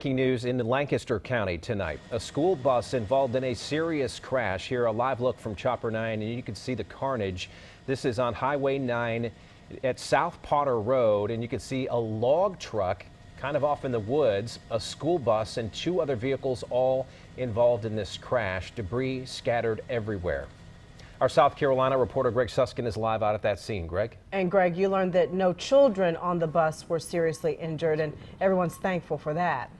Breaking news in Lancaster County tonight. A school bus involved in a serious crash. Here, a live look from Chopper 9, and you can see the carnage. This is on Highway 9 at South Potter Road, and you can see a log truck kind of off in the woods, a school bus, and two other vehicles all involved in this crash. Debris scattered everywhere. Our South Carolina reporter Greg Suskin is live out at that scene. Greg? And Greg, you learned that no children on the bus were seriously injured, and everyone's thankful for that.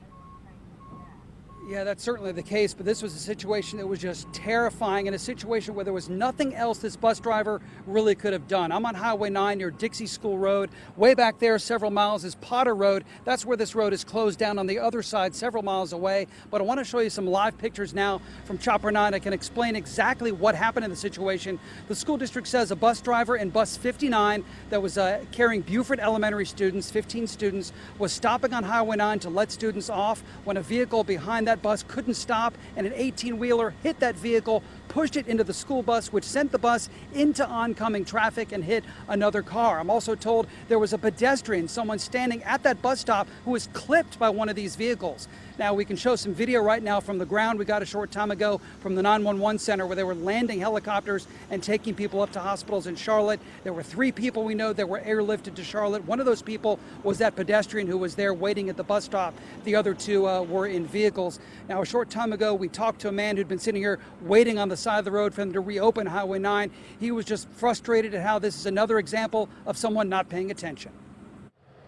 Yeah, that's certainly the case, but this was a situation that was just terrifying, and a situation where there was nothing else this bus driver really could have done. I'm on Highway 9 near Dixie School Road. Way back there, several miles, is Potter Road. That's where this road is closed down on the other side, several miles away. But I want to show you some live pictures now from Chopper 9. I can explain exactly what happened in the situation. The school district says a bus driver in bus 59 that was carrying Buford Elementary students, 15 students, was stopping on Highway 9 to let students off when a vehicle behind that bus couldn't stop, and an 18-wheeler hit that vehicle, pushed it into the school bus, which sent the bus into oncoming traffic and hit another car. I'm also told there was a pedestrian, someone standing at that bus stop, who was clipped by one of these vehicles. Now, we can show some video right now from the ground we got a short time ago from the 911 center, where they were landing helicopters and taking people up to hospitals in Charlotte. There were 3 people we know that were airlifted to Charlotte. One of those people was that pedestrian who was there waiting at the bus stop. The other 2 were in vehicles. Now, a short time ago, we talked to a man who'd been sitting here waiting on the side of the road for them to reopen Highway 9. He was just frustrated at how this is another example of someone not paying attention.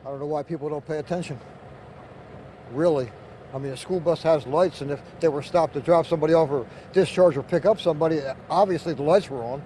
I don't know why people don't pay attention. Really. I mean, a school bus has lights, and if they were stopped to drop somebody off or discharge or pick up somebody, obviously the lights were on.